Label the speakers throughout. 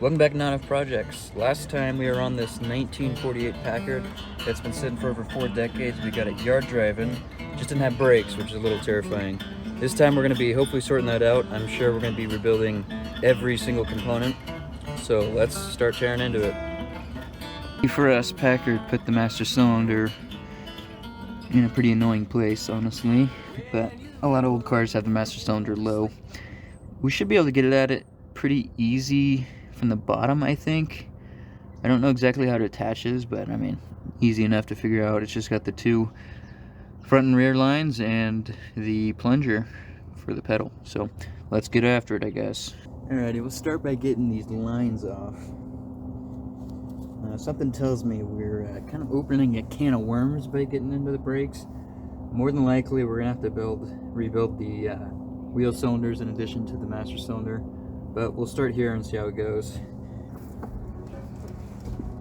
Speaker 1: Welcome back to Not Enough Projects. Last time we were on this 1948 Packard that's been sitting for over 4 decades. We got it yard driving, just didn't have brakes, which is a little terrifying. This time we're going to be hopefully sorting that out. I'm sure we're going to be rebuilding every single component. So let's start tearing into it. For us, Packard put the master cylinder in a pretty annoying place, honestly, but a lot of old cars have the master cylinder low. We should be able to get it at it pretty easy from the bottom, I think. I don't know exactly how it attaches, but I mean, easy enough to figure out. It's just got the two front and rear lines and the plunger for the pedal. So let's get after it, I guess. Alrighty, we'll start by getting these lines off. Something tells me we're kind of opening a can of worms by getting into the brakes. More than likely, we're gonna have to rebuild the wheel cylinders in addition to the master cylinder. But we'll start here and see how it goes.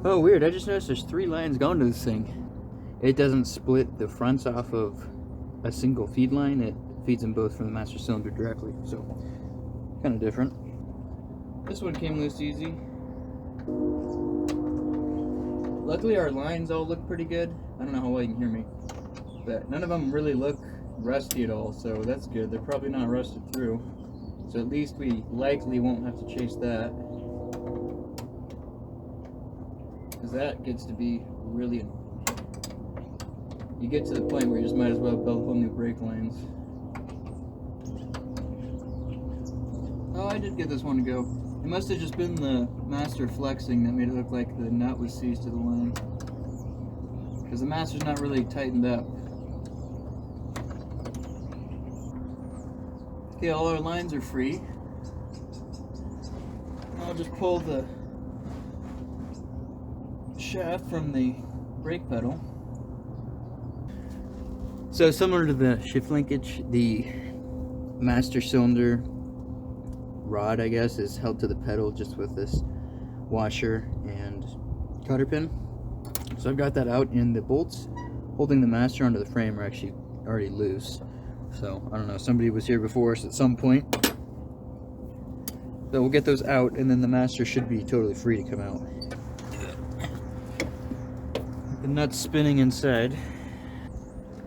Speaker 1: Oh, weird, I just noticed there's 3 lines going to this thing. It doesn't split the fronts off of a single feed line. It feeds them both from the master cylinder directly, so kind of different. This one came loose easy. Luckily our lines all look pretty good. I don't know how well you can hear me, but none of them really look rusty at all, so that's good. They're probably not rusted through. So at least we likely won't have to chase that, because that gets to be really annoying. You get to the point where you just might as well build whole new brake lines. Oh, I did get this one to go. It must have just been the master flexing that made it look like the nut was seized to the line, because the master's not really tightened up. Okay, all our lines are free. I'll just pull the shaft from the brake pedal. So similar to the shift linkage, the master cylinder rod, I guess, is held to the pedal just with this washer and cotter pin. So I've got that out, and the bolts holding the master onto the frame are actually already loose. So, I don't know, somebody was here before us at some point. So we'll get those out, and then the master should be totally free to come out. The nut's spinning inside.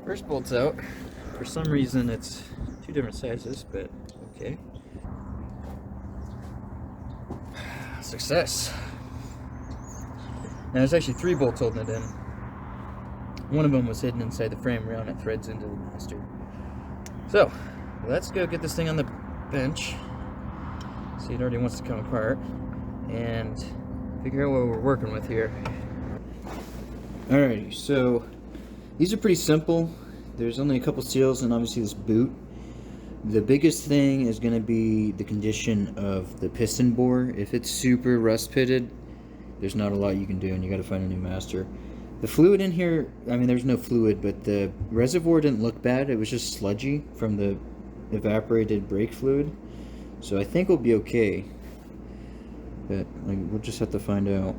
Speaker 1: First bolt's out. For some reason it's 2 different sizes, but okay. Success. Now there's actually 3 bolts holding it in. One of them was hidden inside the frame rail, and it threads into the master. So, let's go get this thing on the bench. See, it already wants to come apart. And figure out what we're working with here. Alrighty, so these are pretty simple. There's only a couple seals and obviously this boot. The biggest thing is going to be the condition of the piston bore. If it's super rust pitted, there's not a lot you can do, and you got to find a new master. The fluid in here, I mean, there's no fluid, but the reservoir didn't look bad. It was just sludgy from the evaporated brake fluid. So I think we'll be okay. But we'll just have to find out.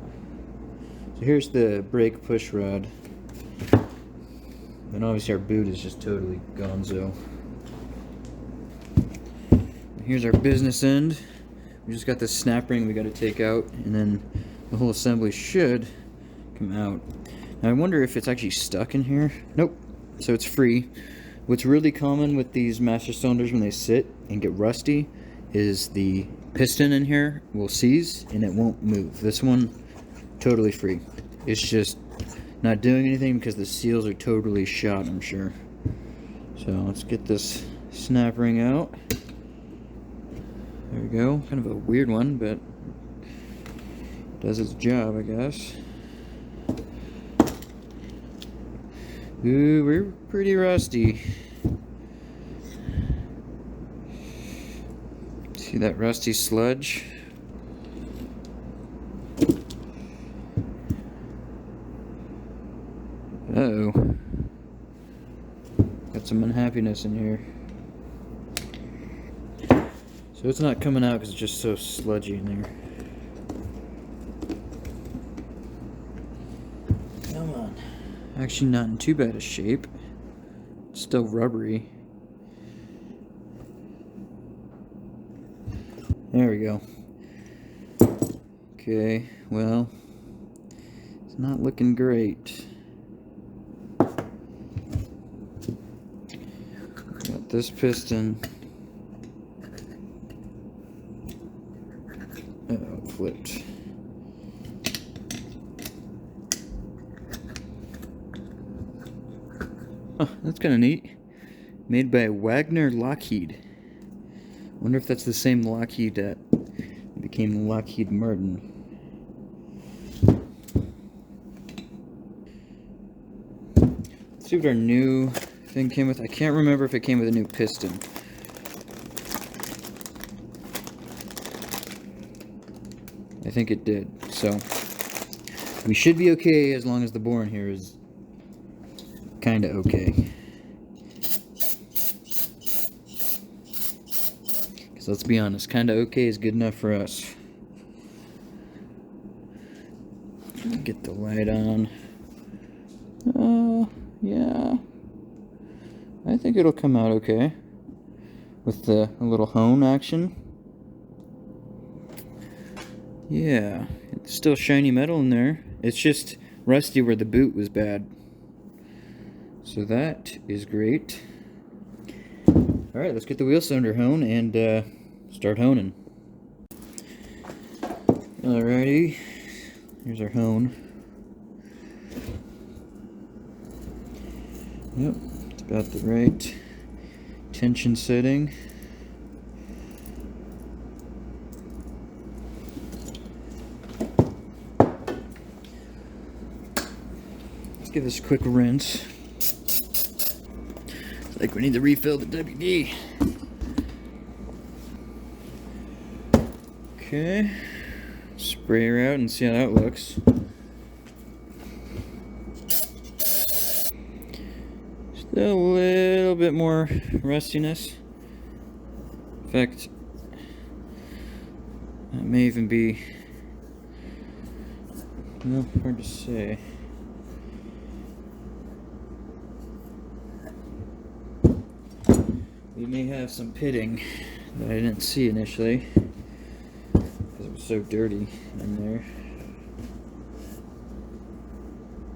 Speaker 1: So here's the brake push rod. And obviously our boot is just totally gonzo. Here's our business end. We just got this snap ring we got to take out, and then the whole assembly should come out. Now I wonder if it's actually stuck in here. Nope. So it's free. What's really common with these master cylinders when they sit and get rusty is the piston in here will seize and it won't move. This one, totally free. It's just not doing anything because the seals are totally shot, I'm sure. So let's get this snap ring out. There we go. Kind of a weird one, but does its job, I guess. Ooh, we're pretty rusty. See that rusty sludge? Uh-oh. Got some unhappiness in here. So it's not coming out because it's just so sludgy in there. Come on. Actually not in too bad a shape. It's still rubbery. There we go. Okay, well, it's not looking great. Got this piston. Oh, flipped. Oh, that's kind of neat. Made by Wagner Lockheed. Wonder if that's the same Lockheed that became Lockheed Martin. Let's see what our new thing came with. I can't remember if it came with a new piston. I think it did. So we should be okay as long as the bore in here is kind of okay. Because let's be honest, kind of okay is good enough for us. Get the light on. Yeah. I think it'll come out okay. With the little hone action. Yeah. It's still shiny metal in there. It's just rusty where the boot was bad. So that is great. Alright, let's get the wheel cylinder hone and start honing. Alrighty. Here's our hone. Yep, it's about the right tension setting. Let's give this a quick rinse. It's like we need to refill the WD. Okay, spray her out and see how that looks. Still a little bit more rustiness. In fact, that may even be, well, hard to say. We may have some pitting that I didn't see initially because it was so dirty in there.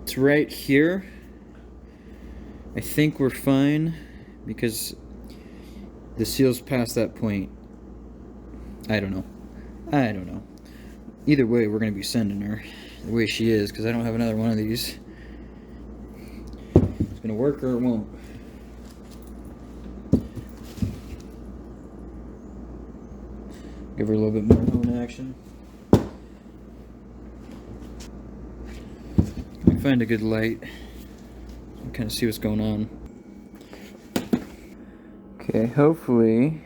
Speaker 1: It's right here. I think we're fine because the seal's past that point. I don't know. Either way, we're going to be sending her the way she is because I don't have another one of these. It's going to work or it won't. Give her a little bit more hone action. Let me find a good light. Kind of see what's going on. Okay, hopefully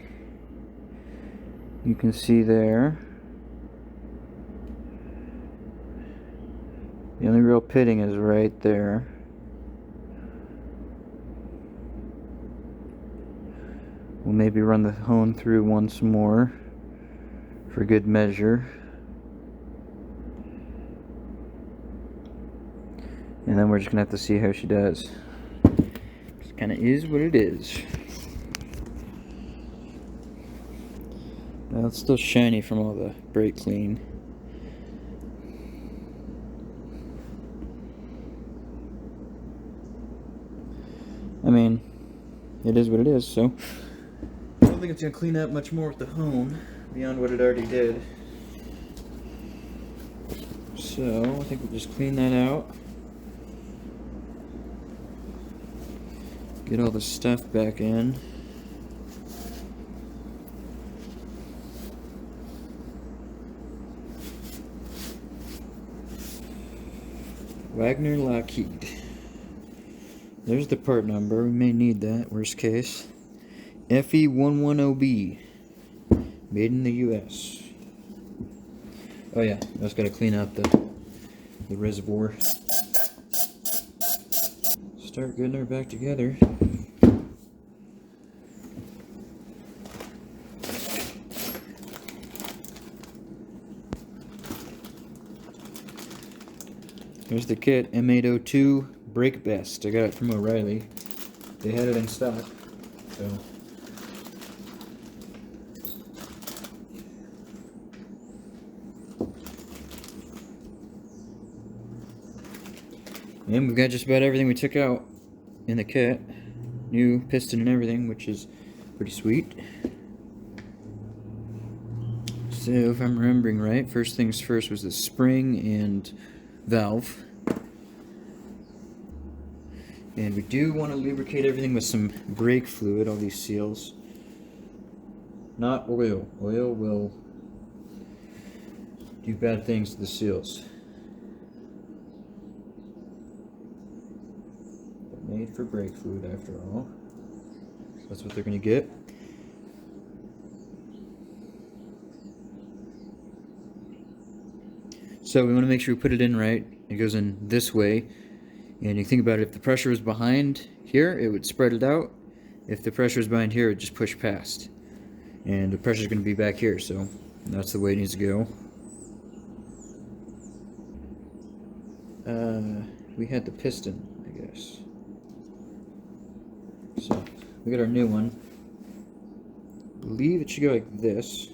Speaker 1: you can see there. The only real pitting is right there. We'll maybe run the hone through once more for good measure. And then we're just gonna have to see how she does. It kind of is what it is. Well, it's still shiny from all the brake clean. I mean, it is what it is, so I don't think it's gonna clean up much more with the hone beyond what it already did. So I think we'll just clean that out. Get all the stuff back in. Wagner Lockheed. There's the part number. We may need that, worst case. FE110B. Made in the US. Oh yeah, I just gotta clean out the reservoir. Start getting her back together. Here's the kit, M802 Brake Best. I got it from O'Reilly. They had it in stock, so. And we've got just about everything we took out in the kit. New piston and everything, which is pretty sweet. So if I'm remembering right, first things first was the spring and valve. And we do want to lubricate everything with some brake fluid, all these seals. Not oil. Oil will do bad things to the seals. They're made for brake fluid after all. So that's what they're going to get. So we want to make sure we put it in right. It goes in this way. And you think about it, if the pressure was behind here, it would spread it out. If the pressure is behind here, it would just push past. And the pressure is going to be back here, so that's the way it needs to go. We had the piston, I guess. So we got our new one. I believe it should go like this.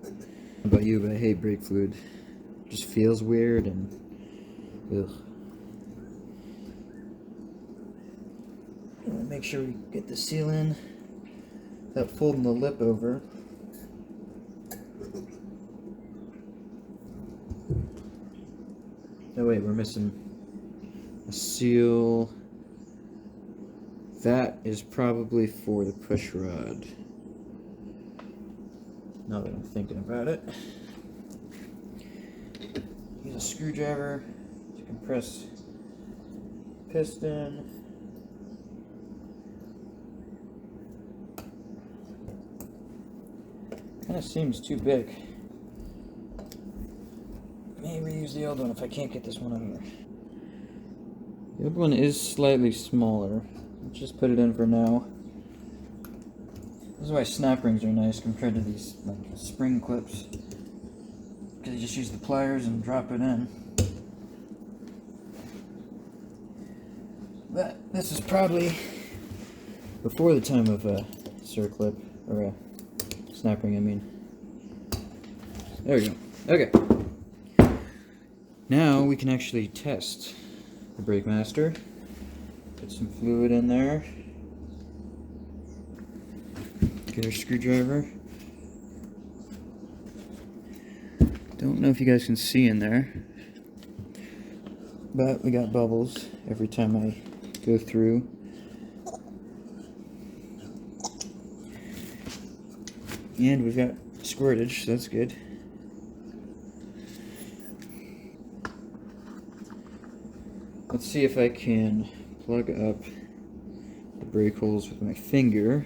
Speaker 1: How about you? But I hate brake fluid. It just feels weird and ugh. Make sure we get the seal in without folding the lip over. Oh wait, we're missing a seal. That is probably for the push rod. Now that I'm thinking about it. Use a screwdriver to compress piston. Kind of seems too big. Maybe use the old one if I can't get this one over. The other one is slightly smaller. Let's just put it in for now. This is why snap rings are nice compared to these like spring clips. Because you just use the pliers and drop it in. But this is probably before the time of a circlip, or a snap ring, I mean. There we go. Okay. Now we can actually test the brake master. Put some fluid in there. Get our screwdriver. Don't know if you guys can see in there, but we got bubbles every time I go through. And we've got squirtage, so that's good. Let's see if I can plug up the brake holes with my finger.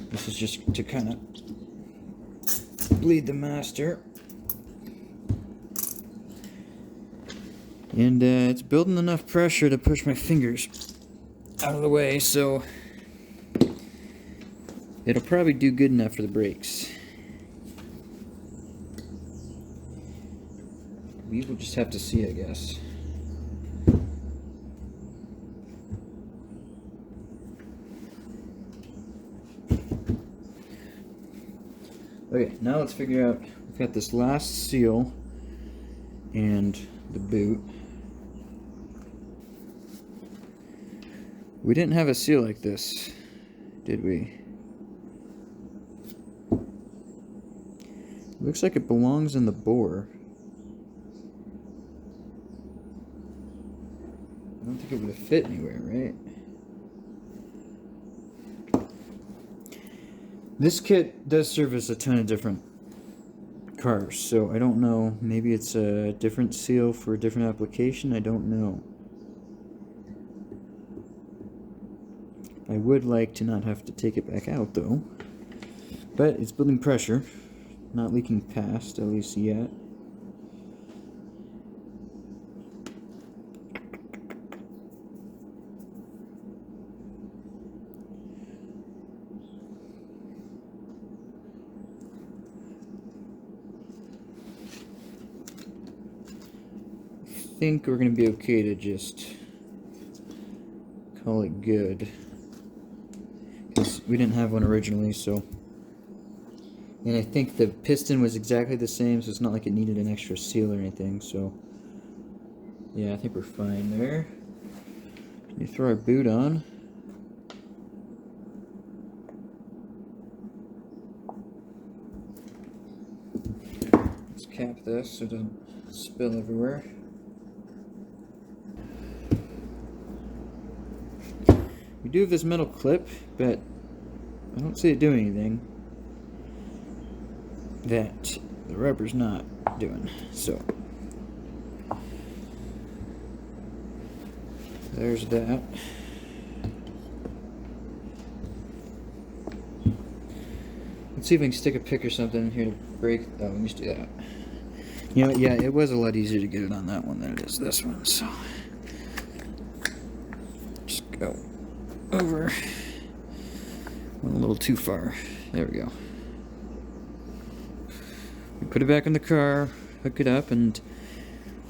Speaker 1: This is just to kind of bleed the master. And it's building enough pressure to push my fingers out of the way, so it'll probably do good enough for the brakes. We will just have to see, I guess. Okay, now let's figure out, we've got this last seal and the boot. We didn't have a seal like this, did we? Looks like it belongs in the bore. I don't think it would have fit anywhere, right? This kit does service a ton of different cars, so I don't know. Maybe it's a different seal for a different application. I don't know. I would like to not have to take it back out, though. But it's building pressure. Not leaking past, at least yet. I think we're going to be okay to just call it good. Because we didn't have one originally, so And I think the piston was exactly the same, so it's not like it needed an extra seal or anything, so yeah, I think we're fine there. You throw our boot on. Let's cap this so it doesn't spill everywhere. We do have this metal clip, but I don't see it doing anything that the rubber's not doing. So there's that. Let's see if I can stick a pick or something in here to break. Oh, let me just do that. You know, yeah, it was a lot easier to get it on that one than it is this one. So just go over. Went a little too far. There we go. We put it back in the car, hook it up, and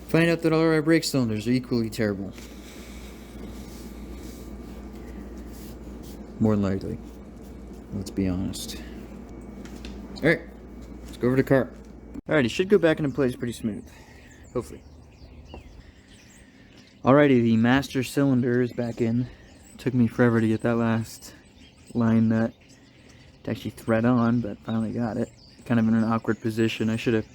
Speaker 1: find out that all our brake cylinders are equally terrible. More than likely. Let's be honest. Alright, let's go over to the car. Alright, it should go back into place pretty smooth. Hopefully. Alrighty, the master cylinder is back in. Took me forever to get that last line nut to actually thread on, but finally got it. Kind of in an awkward position. I should have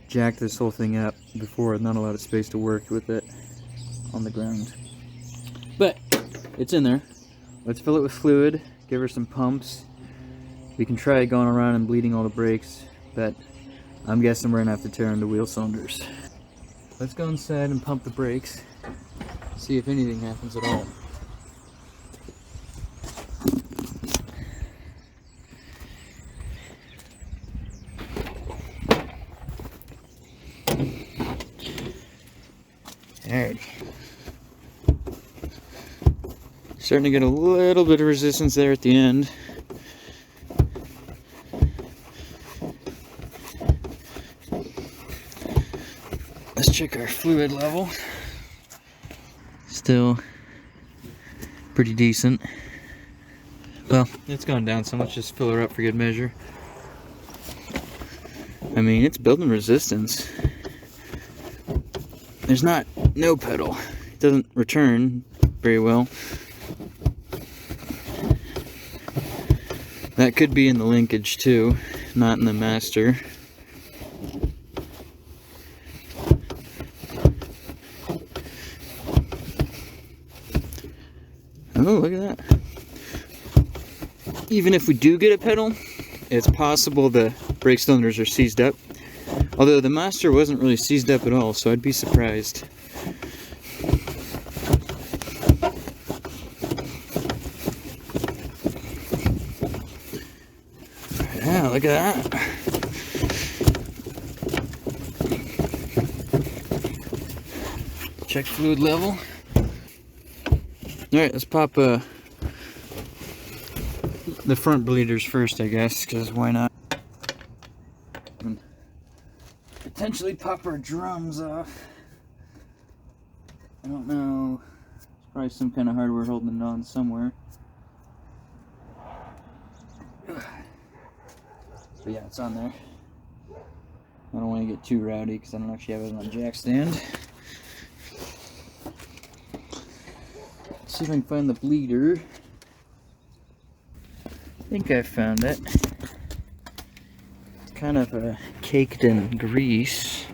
Speaker 1: jacked this whole thing up before, not a lot of space to work with it on the ground. But it's in there. Let's fill it with fluid, give her some pumps. We can try going around and bleeding all the brakes, but I'm guessing we're gonna have to tear into wheel cylinders. Let's go inside and pump the brakes, see if anything happens at all. Alright. Starting to get a little bit of resistance there at the end. Let's check our fluid level. Still pretty decent. Well, it's gone down, so let's just fill her up for good measure. I mean, it's building resistance. There's not no pedal. It doesn't return very well. That could be in the linkage too, not in the master. Oh, look at that. Even if we do get a pedal, it's possible the brake cylinders are seized up. Although the master wasn't really seized up at all, so I'd be surprised. Yeah, look at that. Check fluid level. Alright, let's pop the front bleeders first, I guess, because why not? And potentially pop our drums off. I don't know. There's probably some kind of hardware holding it on somewhere. But yeah, it's on there. I don't want to get too rowdy because I don't actually have it on a jack stand. Let's see if I can find the bleeder. I think I found it. It's kind of caked in grease.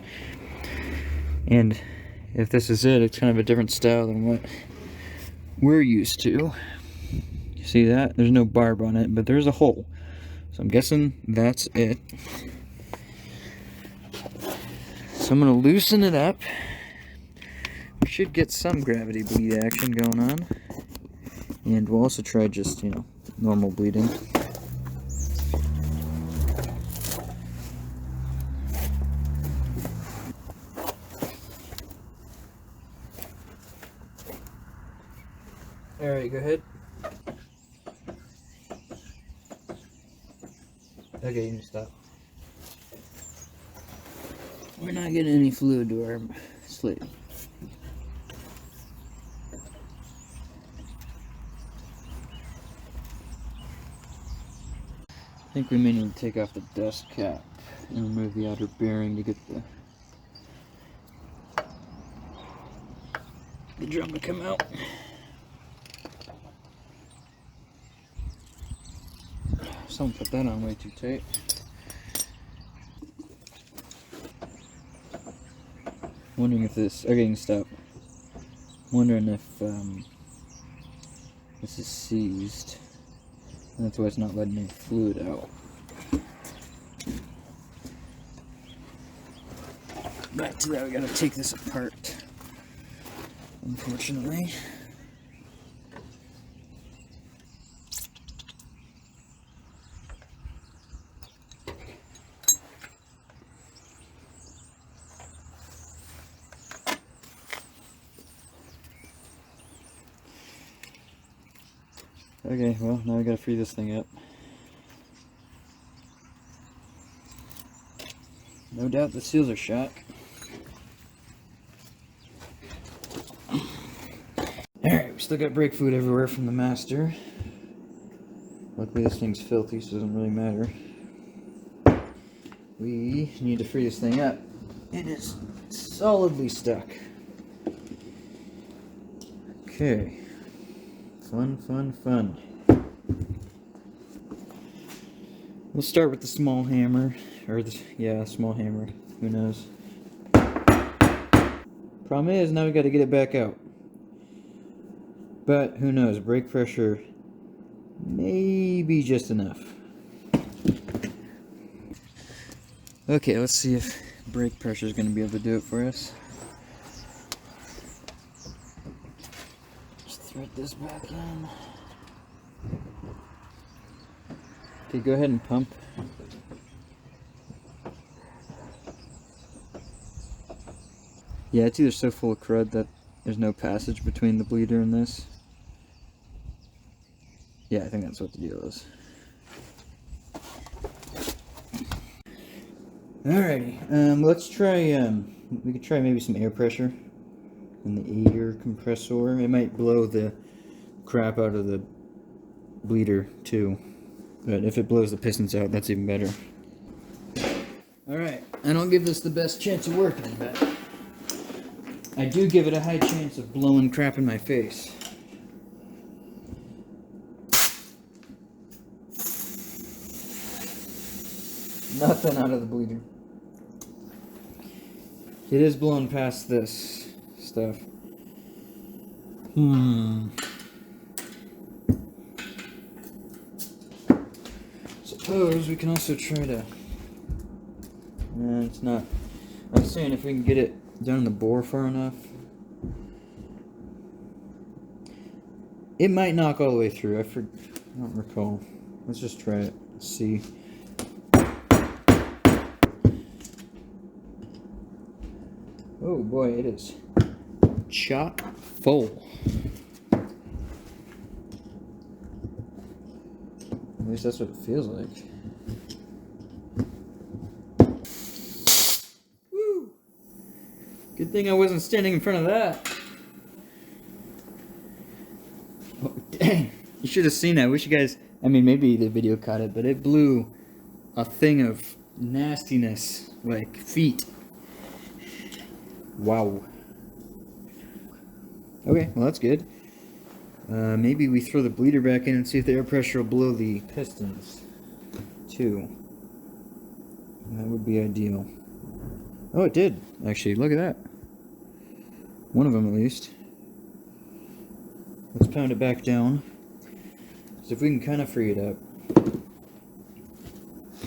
Speaker 1: And if this is it, it's kind of a different style than what we're used to. You see that? There's no barb on it, but there's a hole. So I'm guessing that's it. So I'm going to loosen it up. We should get some gravity bleed action going on. And we'll also try just, you know, normal bleeding. Alright, go ahead. Okay, you can stop. We're not getting any fluid to our slate. I think we may need to take off the dust cap and remove the outer bearing to get the drum to come out. Someone put that on way too tight. Wondering if this, okay, you can stop. Wondering if this is seized, and that's why it's not letting any fluid out. Back to that, we gotta take this apart, unfortunately. Okay, well, now we gotta free this thing up. No doubt the seals are shot. Alright, we still got brake fluid everywhere from the master. Luckily this thing's filthy, so it doesn't really matter. We need to free this thing up. It is solidly stuck. Okay. Fun, fun, fun. We'll start with the small hammer, or yeah, small hammer. Who knows? Problem is, now we got to get it back out. But who knows? Brake pressure may be just enough. Okay, let's see if brake pressure is going to be able to do it for us. Thread this back in. Okay, go ahead and pump. Yeah, it's either so full of crud that there's no passage between the bleeder and this. Yeah, I think that's what the deal is. Alrighty, let's try, we could try maybe some air pressure in the air compressor. It might blow the crap out of the bleeder too, but if it blows the pistons out, that's even better. Alright, I don't give this the best chance of working, but I do give it a high chance of blowing crap in my face. Nothing out of the bleeder. It is blown past this stuff. Suppose we can also try to... it's not... I'm saying if we can get it down in the bore far enough. It might knock all the way through. I don't recall. Let's just try it. Let's see. Oh boy, it is chock full. At least that's what it feels like. Woo! Good thing I wasn't standing in front of that. Oh, dang. You should have seen that. I wish you guys, I mean, maybe the video caught it, but it blew a thing of nastiness, like feet. Wow. Okay, well that's good. Maybe we throw the bleeder back in and see if the air pressure will blow the pistons, too. That would be ideal. Oh, it did, actually. Look at that. One of them, at least. Let's pound it back down. So if we can kind of free it up.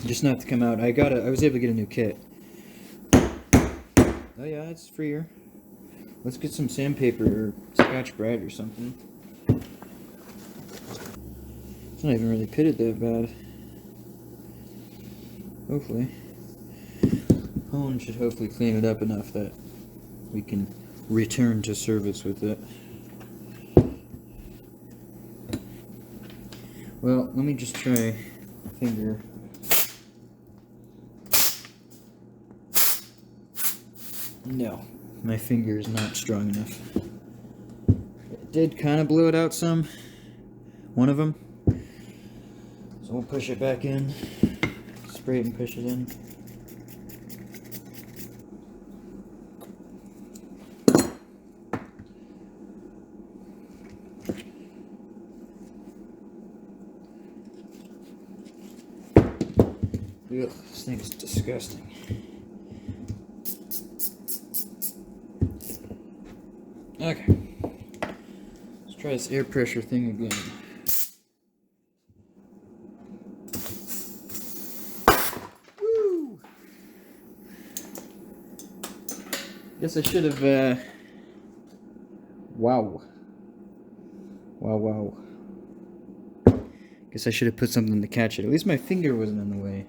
Speaker 1: Just not to come out. I was able to get a new kit. Oh yeah, it's freer. Let's get some sandpaper or Scotch-Brite or something. It's not even really pitted that bad. Hopefully. Hone should hopefully clean it up enough that we can return to service with it. Well, let me just try finger. No, my finger is not strong enough. It did kind of blow it out some, one of them. So we'll push it back in. spray it and push it in. Ugh, this thing is disgusting. Okay. Let's try this air pressure thing again. Woo! Guess I should have, wow. Wow. Guess I should have put something to catch it. At least my finger wasn't in the way.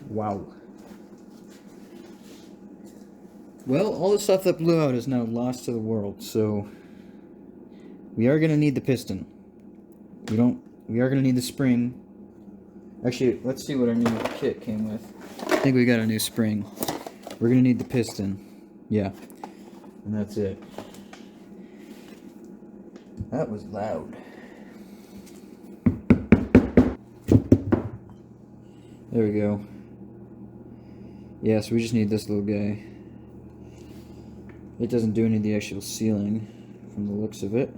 Speaker 1: Wow. Well, all the stuff that blew out is now lost to the world, so we are going to need the piston. We are going to need the spring. Actually, let's see what our new kit came with. I think we got a new spring. We're going to need the piston. Yeah. And that's it. That was loud. There we go. Yeah, so we just need this little guy. It doesn't do any of the actual sealing from the looks of it.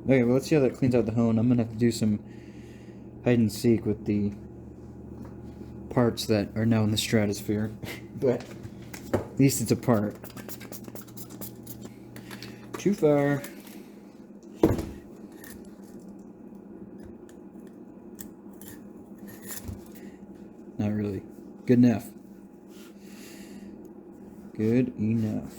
Speaker 1: Okay, well, let's see how that cleans out the hone. I'm going to have to do some hide and seek with the parts that are now in the stratosphere. But at least it's a part. Too far. Not really. Good enough. Good enough.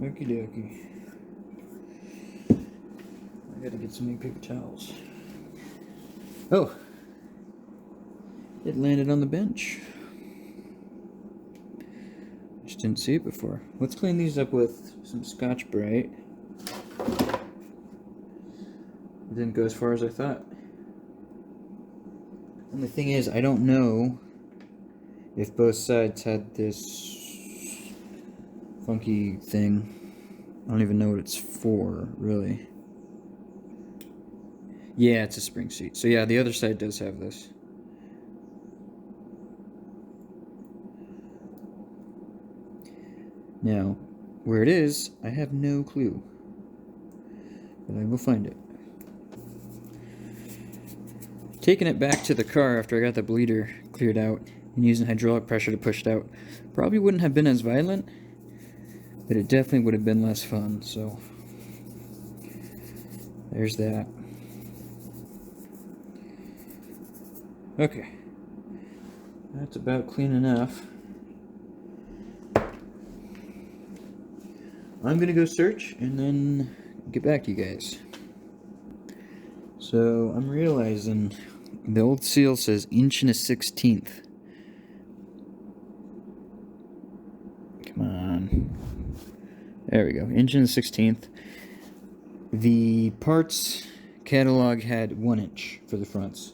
Speaker 1: Okie dokie. I gotta get some new paper towels. Oh! It landed on the bench. Just didn't see it before. Let's clean these up with some Scotch-Brite. It didn't go as far as I thought. And the thing is, I don't know if both sides had this funky thing. I don't even know what it's for, really. Yeah, it's a spring seat. So yeah, the other side does have this. Now, where it is, I have no clue. But I will find it. Taking it back to the car after I got the bleeder cleared out and using hydraulic pressure to push it out probably wouldn't have been as violent, but it definitely would have been less fun, so there's that. Okay, that's about clean enough. I'm gonna go search and then get back to you guys. So I'm realizing the old seal says 1/16. Come on. There we go, 1/16. The parts catalog had 1 inch for the fronts.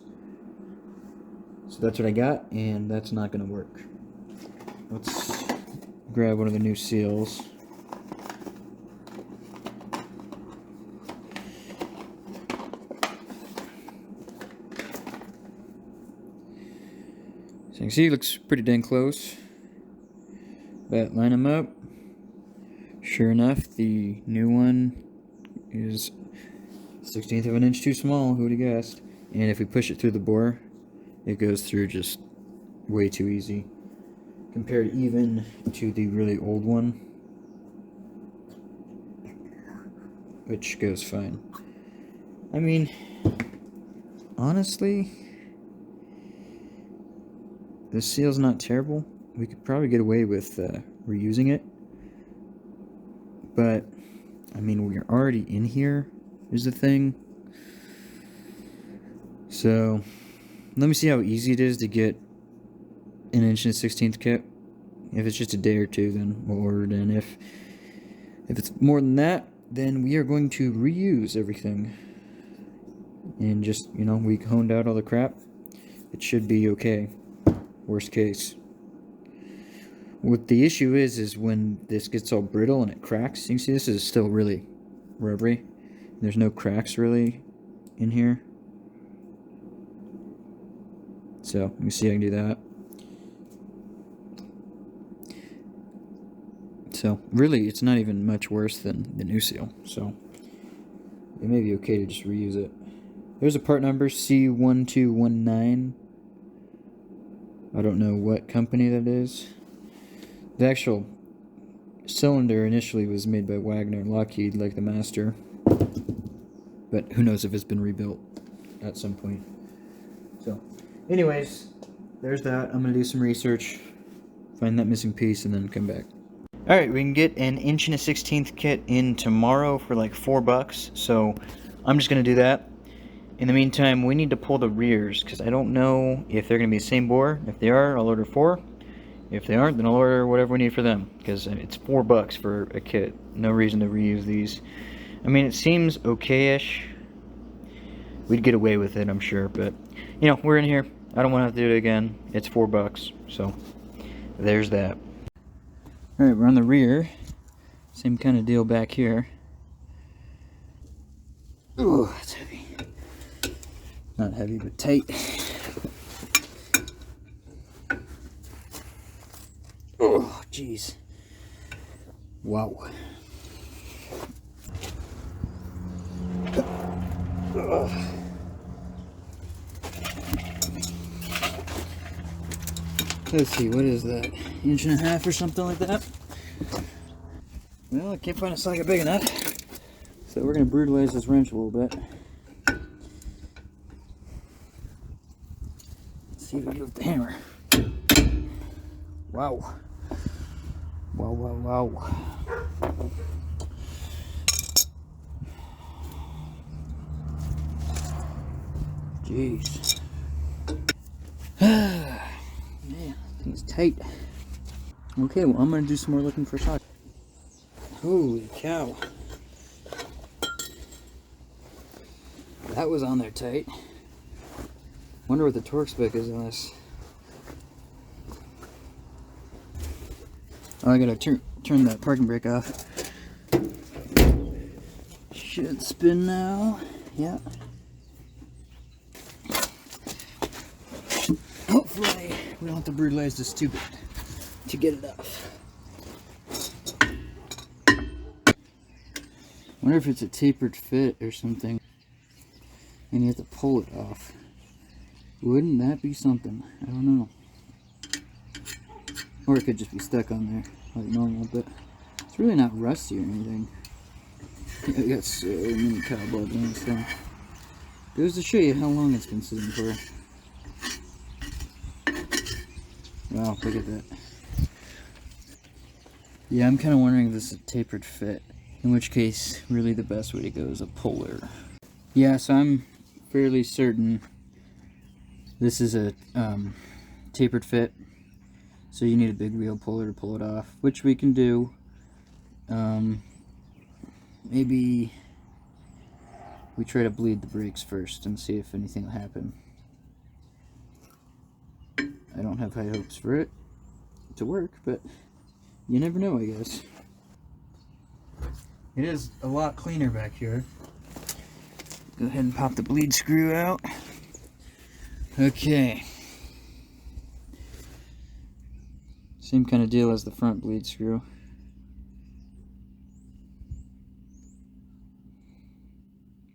Speaker 1: So that's what I got, and that's not going to work. Let's grab one of the new seals. So you can see it looks pretty dang close. But line them up. Sure enough, the new one is 1/16 of an inch too small. Who would have guessed? And if we push it through the bore, it goes through just way too easy. Compared even to the really old one, which goes fine. I mean, honestly, this seal's not terrible. We could probably get away with reusing it. But, I mean, we're already in here, is the thing. So, let me see how easy it is to get an 1/16 kit If it's just a day or two, then we'll order it in. If it's more than that, then we are going to reuse everything. And just, you know, we honed out all the crap. It should be okay. Worst case. What the issue is when this gets all brittle and it cracks. You can see this is still really rubbery. There's no cracks really in here. So, let me see if I can do that. So, really, it's not even much worse than the new seal. So, it may be okay to just reuse it. There's a part number, C1219. I don't know what company that is. The actual cylinder initially was made by Wagner and Lockheed, like the Master. But who knows if it's been rebuilt at some point. So, anyways, there's that. I'm going to do some research, find that missing piece, and then come back. Alright, we can get an 1 1/16" kit in tomorrow for like $4, so I'm just going to do that. In the meantime, we need to pull the rears, because I don't know if they're going to be the same bore. If they are, I'll order 4. If they aren't, then I'll order whatever we need for them, because it's $4 for a kit. No reason to reuse these. I mean, it seems okay-ish. We'd get away with it, I'm sure, but, you know, we're in here. I don't want to have to do it again. It's $4, so there's that. Alright, we're on the rear. Same kind of deal back here. Oh, that's heavy. Not heavy, but tight. Oh, jeez. Wow. Let's see, what is that? 1.5 inches or something like that? Well, I can't find a socket big enough. So we're going to brutalize this wrench a little bit. Let's see if we can do it with the hammer. Wow. Wow, wow, wow. Jeez. Man, thing's tight. Okay, well, I'm going to do some more looking for a socket. Holy cow. That was on there tight. Wonder what the torque spec is on this. Oh, I gotta turn that parking brake off. Should spin now. Yeah. Hopefully we don't have to brutalize this too bad to get it off. Wonder if it's a tapered fit or something and you have to pull it off. Wouldn't that be something? I don't know. Or it could just be stuck on there like normal, but it's really not rusty or anything. I got so many cobwebs on this thing. Goes to show you how long it's been sitting for. Wow, look at that. Yeah, I'm kind of wondering if this is a tapered fit. In which case, really the best way to go is a puller. Yeah, so I'm fairly certain this is a tapered fit. So you need a big wheel puller to pull it off, which we can do. Maybe we try to bleed the brakes first and see if anything will happen. I don't have high hopes for it to work, but you never know, I guess. It is a lot cleaner back here. Go ahead and pop the bleed screw out. Okay. Same kind of deal as the front bleed screw.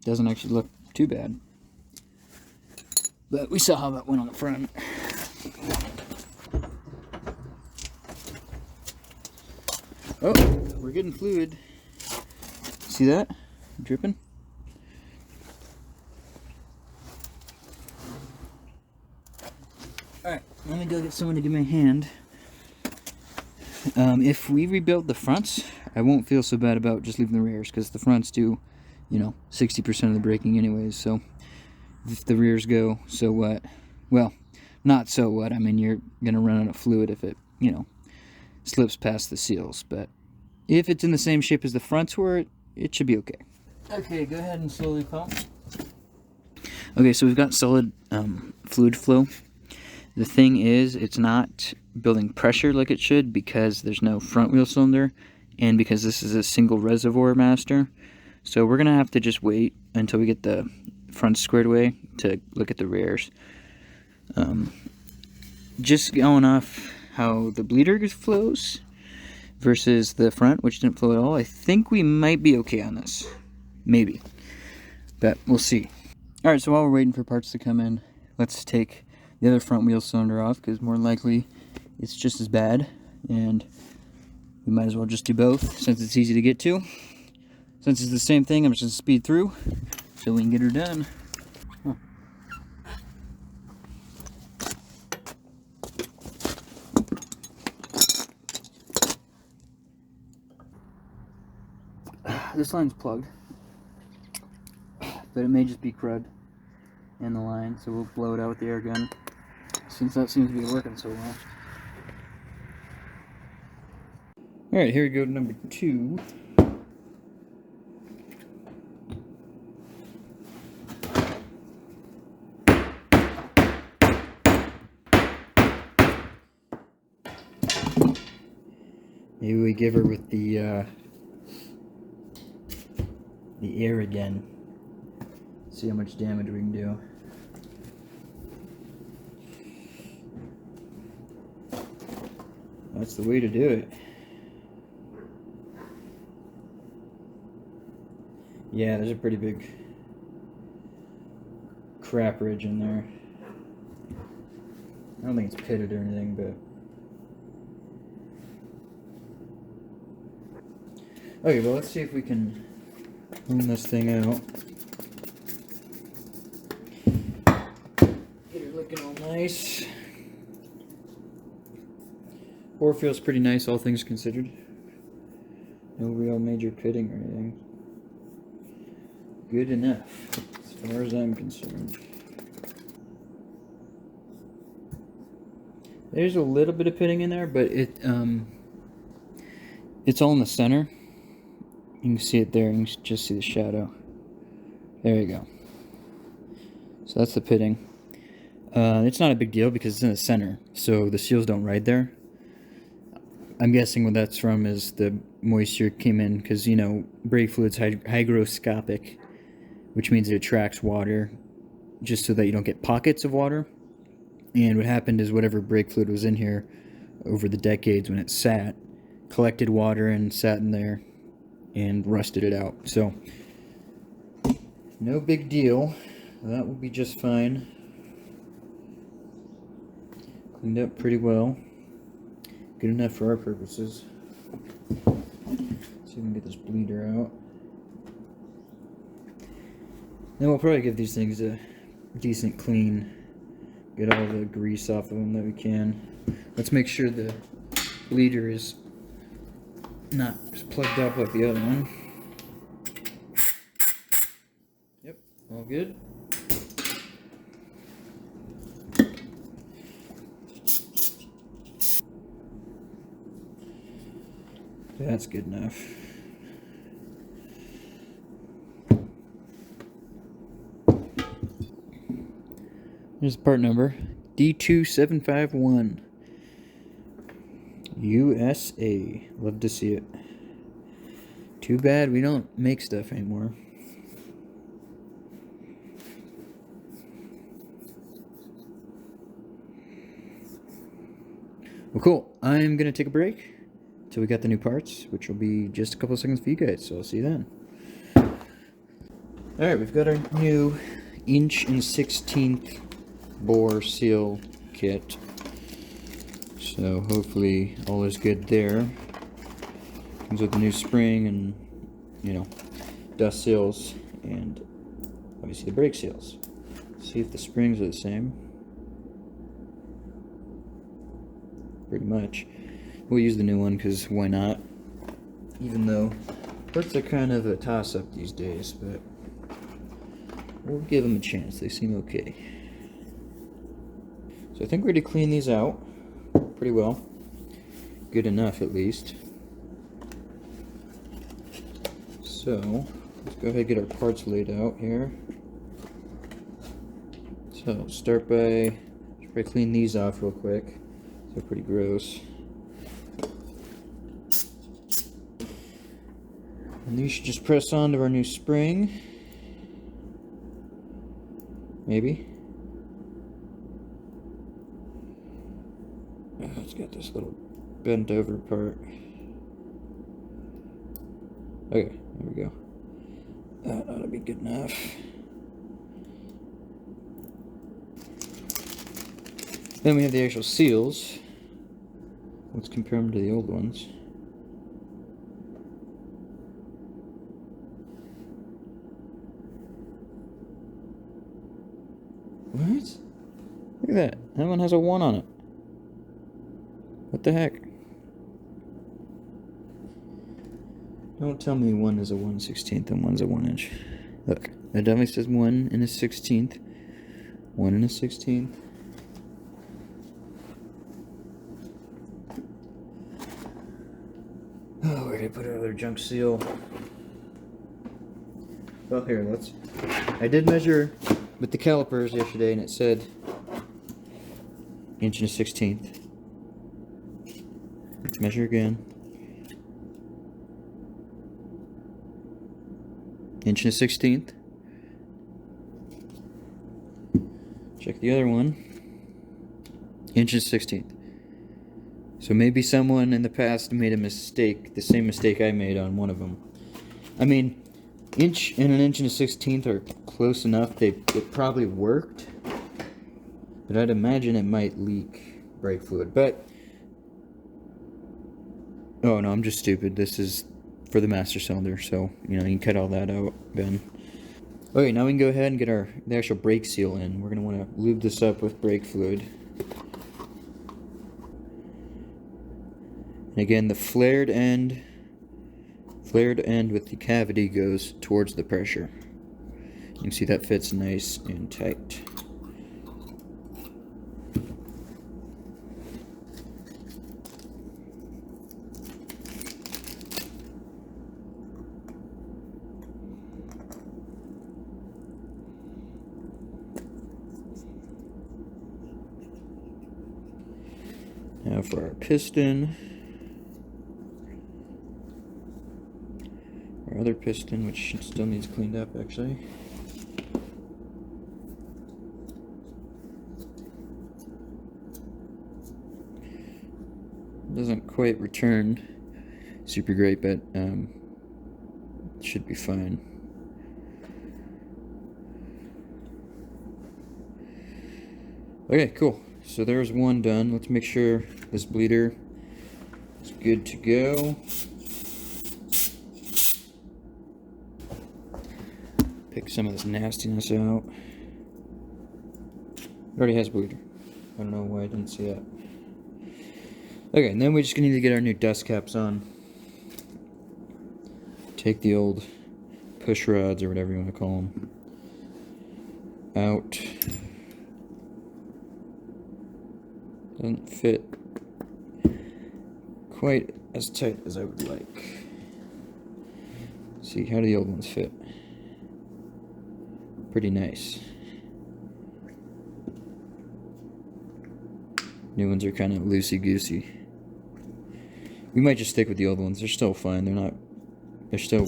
Speaker 1: Doesn't actually look too bad. But we saw how that went on the front. Oh, we're getting fluid. See that? Dripping? Alright, let me go get someone to give me a hand. If we rebuild the fronts, I won't feel so bad about just leaving the rears, because the fronts do, you know, 60% of the braking anyways, so if the rears go, so what? Well, not so what, I mean, you're gonna run out of fluid if it, you know, slips past the seals, but if it's in the same shape as the fronts were, it should be okay. Okay, go ahead and slowly pump. Okay, so we've got solid fluid flow. The thing is, it's not building pressure like it should because there's no front wheel cylinder and because this is a single reservoir master. So we're gonna have to just wait until we get the front squared away to look at the rears. Just going off how the bleeder flows versus the front, which didn't flow at all, I think we might be okay on this. Maybe. But we'll see. Alright, so while we're waiting for parts to come in, let's take the other front wheel cylinder off, because more than likely it's just as bad, and we might as well just do both since it's easy to get to. Since it's the same thing, I'm just going to speed through so we can get her done. This line's plugged, but it may just be crud in the line, so we'll blow it out with the air gun since that seems to be working so well. Alright, here we go to number 2. Maybe we give her with the air again. See how much damage we can do. That's the way to do it. Yeah, there's a pretty big crap ridge in there. I don't think it's pitted or anything, but okay, well, let's see if we can clean this thing out. Get her looking all nice. Bore feels pretty nice, all things considered. No real major pitting or anything. Good enough, as far as I'm concerned. There's a little bit of pitting in there, but it's all in the center. You can see it there, you can just see the shadow. There you go. So that's the pitting. It's not a big deal because it's in the center, so the seals don't ride there. I'm guessing what that's from is the moisture came in, because, you know, brake fluid's hygroscopic, which means it attracts water just so that you don't get pockets of water. And what happened is whatever brake fluid was in here over the decades when it sat, collected water and sat in there and rusted it out. So, no big deal. That will be just fine. Cleaned up pretty well. Good enough for our purposes. See if we can get this bleeder out. Then we'll probably give these things a decent clean. Get all the grease off of them that we can. Let's make sure the bleeder is not plugged up like the other one. Yep, all good. That's good enough. Here's the part number, D2751, USA. Love to see it. Too bad we don't make stuff anymore. Well, cool. I'm going to take a break until we got the new parts, which will be just a couple of seconds for you guys, so I'll see you then. Alright, we've got our new 1" 16" bore seal kit, so hopefully all is good there. Comes with a new spring and, you know, dust seals and obviously the brake seals. See if the springs are the same. Pretty much. We'll use the new one because why not? Even though parts are kind of a toss-up these days, but we'll give them a chance. They seem okay. So I think we're ready to clean these out pretty well. good enough at least. So let's go ahead and get our parts laid out here. So start by, clean these off real quick. They're pretty gross. And these should just press onto our new spring. Maybe. Oh, it's got this little bent over part. Okay, there we go. That ought to be good enough. Then we have the actual seals. Let's compare them to the old ones. What? Look at that. That one has a 1 on it. What the heck? Don't tell me one is a 1/16 and one's a 1 inch. Look, that definitely says 1 1/16. 1 1/16. Oh, where did I put our other junk seal? Well, here, I did measure with the calipers yesterday and it said 1 1/16. Let's measure again. 1 1/16. Check the other one. 1 1/16. So maybe someone in the past made a mistake, the same mistake I made on one of them. I mean, 1 inch and 1 1/16 are close enough. It probably worked, but I'd imagine it might leak brake fluid. But oh no, I'm just stupid. This is for the master cylinder, so you know you can cut all that out, Ben. Okay, now we can go ahead and get the actual brake seal in. We're gonna want to lube this up with brake fluid. And again, the flared end with the cavity goes towards the pressure. You can see that fits nice and tight. Now for our piston. Our other piston, which still needs cleaned up actually. Doesn't quite return super great, but it should be fine. Okay, cool. So there's one done. Let's make sure this bleeder is good to go. Pick some of this nastiness out. It already has bleeder. I don't know why I didn't see that. Okay, and then we just need to get our new dust caps on. Take the old push rods or whatever you want to call them out. Doesn't fit quite as tight as I would like. See, how do the old ones fit? Pretty nice. New ones are kind of loosey-goosey. We might just stick with the old ones. They're still fine. They're still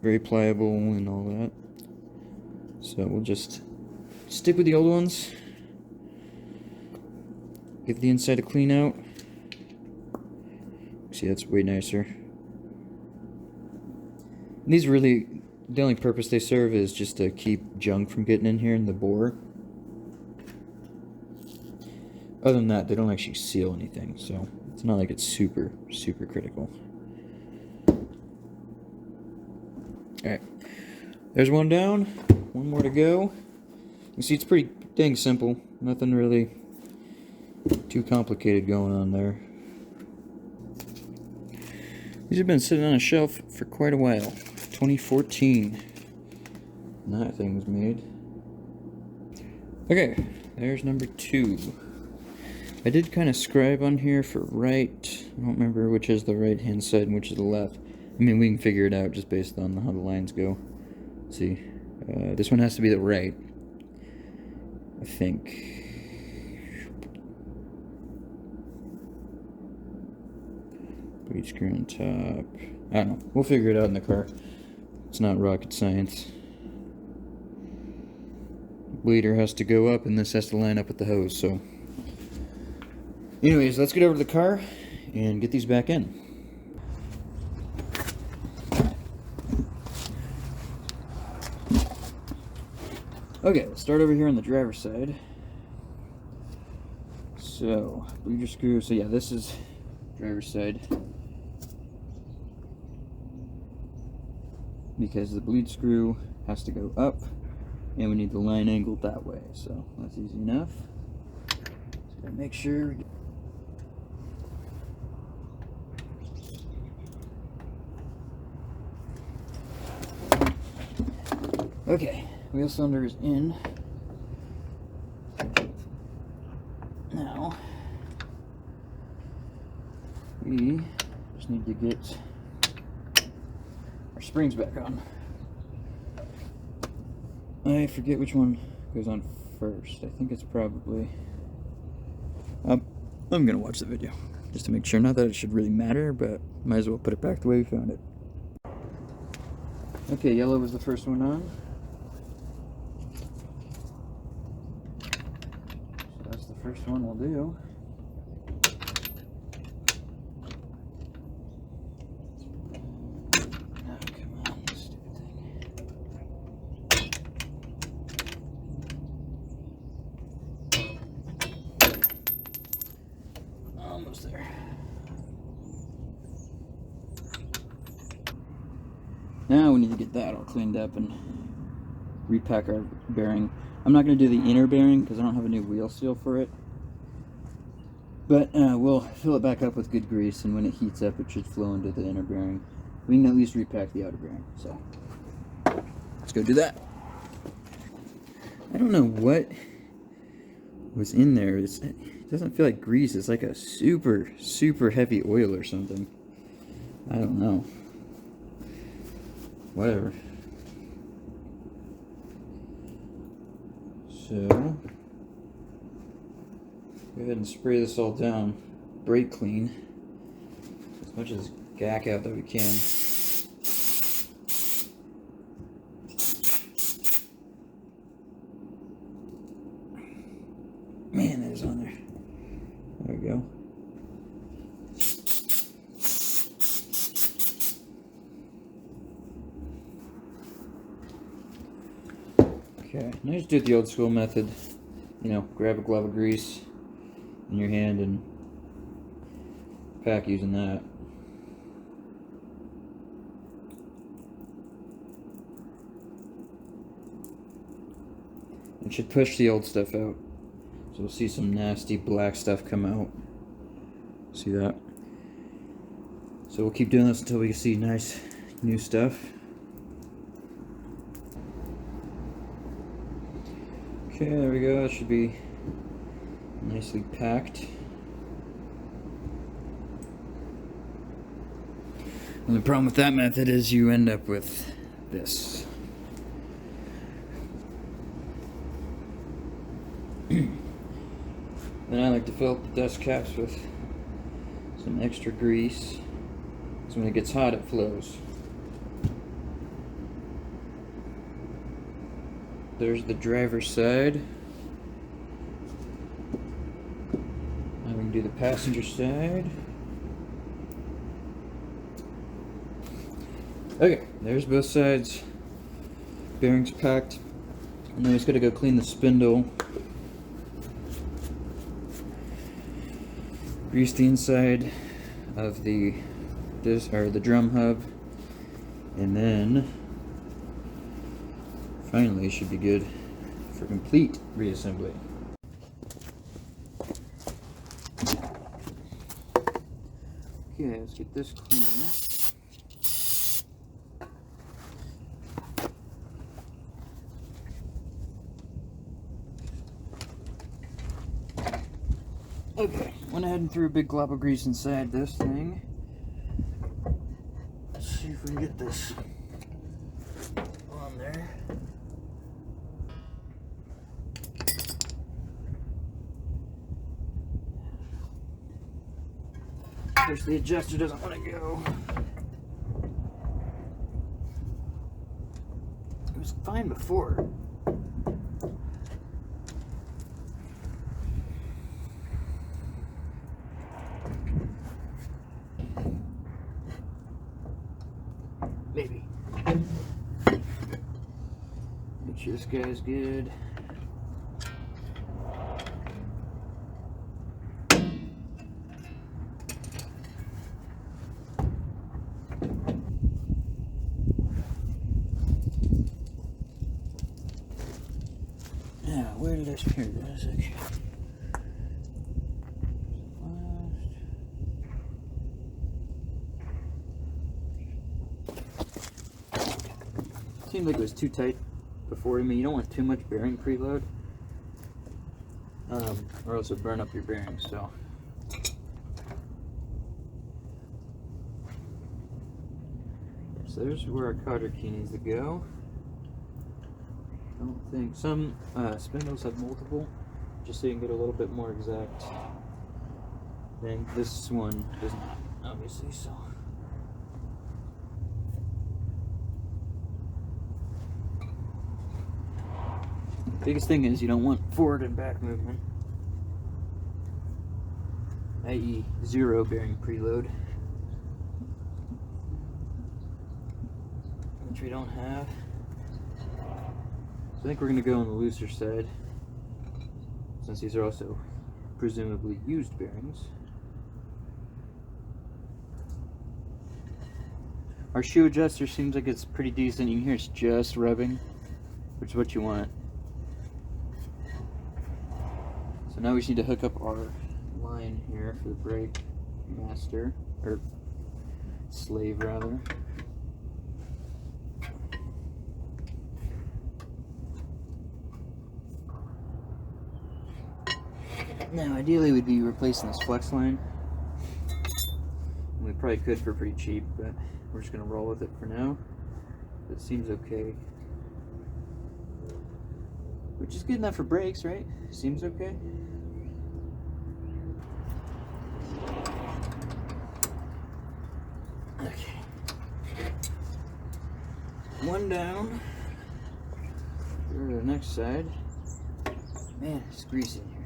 Speaker 1: very pliable and all that. So we'll just stick with the old ones. Give the inside a clean out. See, that's way nicer. And these really, the only purpose they serve is just to keep junk from getting in here in the bore. Other than that, they don't actually seal anything, so it's not like it's super, super critical. Alright, there's one down, one more to go. You see, it's pretty dang simple. Nothing really too complicated going on there. These have been sitting on a shelf for quite a while. 2014. And that thing was made. Okay, there's number 2. I did kind of scribe on here for right. I don't remember which is the right hand side and which is the left. I mean, we can figure it out just based on how the lines go. Let's see. This one has to be the right, I think. Bleed screw on top. I don't know. We'll figure it out in the car. It's not rocket science. Bleeder has to go up and this has to line up with the hose, so. Anyways, let's get over to the car and get these back in. Okay, let's start over here on the driver's side. So, bleeder screw. So yeah, this is driver's side. Because the bleed screw has to go up and we need the line angled that way. So that's easy enough. Just gotta make sure. Okay, wheel cylinder is in. Now, we just need to get our springs back on. I forget which one goes on first. I think it's probably... I'm gonna watch the video just to make sure. Not that it should really matter, but might as well put it back the way we found it. Okay, yellow was the first one on. First one will do. Oh, come on, you stupid thing. Almost there. Now we need to get that all cleaned up and repack our bearing. I'm not going to do the inner bearing because I don't have a new wheel seal for it. But we'll fill it back up with good grease, and when it heats up, it should flow into the inner bearing. We can at least repack the outer bearing. So let's go do that. I don't know what was in there. It doesn't feel like grease. It's like a super, super heavy oil or something. I don't know. Whatever. So, go ahead and spray this all down, brake clean, as much as gack out that we can. Man, that is on there. There we go. Okay, now just do it the old school method. You know, grab a glove of grease in your hand and pack using that. It should push the old stuff out. So we'll see some nasty black stuff come out. See that? So we'll keep doing this until we see nice new stuff. Okay, there we go. It should be nicely packed. And the problem with that method is you end up with this. Then I like to fill up the dust caps with some extra grease, so when it gets hot it flows. There's the driver's side. Now we can do the passenger side. Okay, there's both sides. Bearings packed. And then we just gotta go clean the spindle. Grease the inside of the drum hub, and then finally it should be good for complete reassembly. Okay, let's get this clean. Okay, went ahead and threw a big glob of grease inside this thing. Let's see if we can get this on there. Of course, the adjuster doesn't want to go. It was fine before. Maybe. Make sure this guy's good. Now, where did I here? There's okay. Seemed like it was too tight before. I mean, you don't want too much bearing preload, or else it'll burn up your bearings. So, there's where our cotter key needs to go. I don't think some spindles have multiple, just so you can get a little bit more exact thing. This one does not, obviously. So. Biggest thing is you don't want forward and back movement, i.e. zero bearing preload, which we don't have. So I think we're going to go on the looser side, since these are also presumably used bearings. Our shoe adjuster seems like it's pretty decent. You can hear it's just rubbing, which is what you want. So now we just need to hook up our line here for the brake master, or slave rather. Now ideally we'd be replacing this flex line. We probably could for pretty cheap, but we're just going to roll with it for now. It seems okay. Which is good enough for brakes, right? Seems okay. Okay. One down. Go to the next side. Man, it's greasy in here.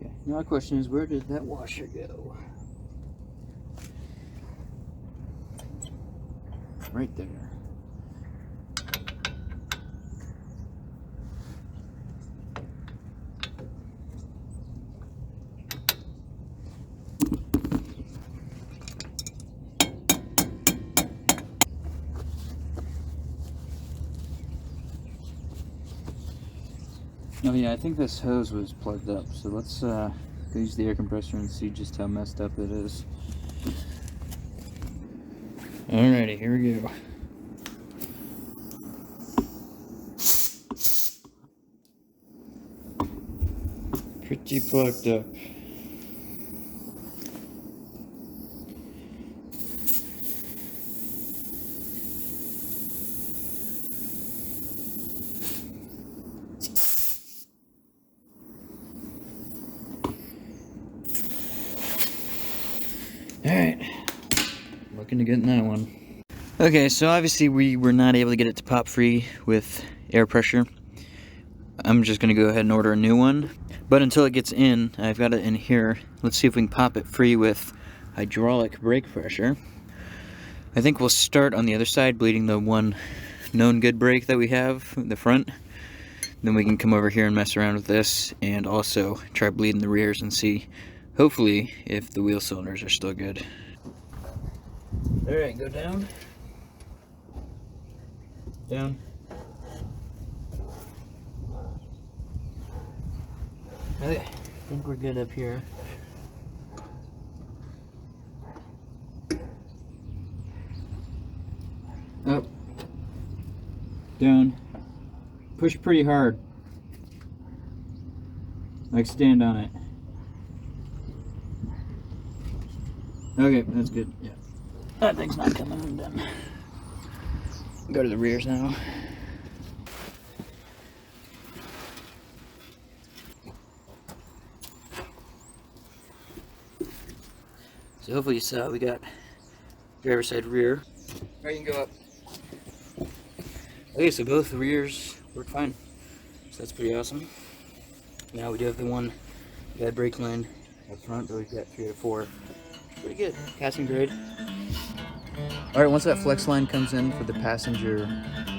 Speaker 1: Okay, now the question is, where did that washer go? Right there. Oh yeah, I think this hose was plugged up, so let's go use the air compressor and see just how messed up it is. Alrighty, here we go. Pretty plugged up. Alright, looking to get in that one. Okay, so obviously we were not able to get it to pop free with air pressure. I'm just going to go ahead and order a new one. But until it gets in, I've got it in here. Let's see if we can pop it free with hydraulic brake pressure. I think we'll start on the other side, bleeding the one known good brake that we have, the front. Then we can come over here and mess around with this, and also try bleeding the rears and see, hopefully, if the wheel cylinders are still good. Alright, go down. Down. Okay, I think we're good up here. Down. Push pretty hard. Like stand on it. Okay, that's good. Yeah. That thing's not coming undone. Go to the rears now. So hopefully you saw we got driver's side rear. Alright, you can go up. Okay, so both the rears work fine. So that's pretty awesome. Now we do have the one bad brake line up front, but we've got 3 out of 4. Pretty good. Passing grade. Alright, once that flex line comes in for the passenger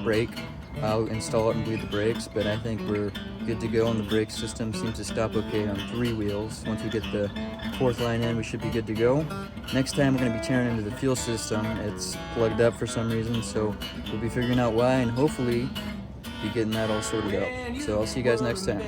Speaker 1: brake, I'll install it and bleed the brakes, but I think we're good to go, and the brake system seems to stop okay on 3 wheels. Once we get the 4th line in, we should be good to go. Next time we're going to be tearing into the fuel system. It's plugged up for some reason, so we'll be figuring out why, and hopefully be getting that all sorted out. So I'll see you guys next time.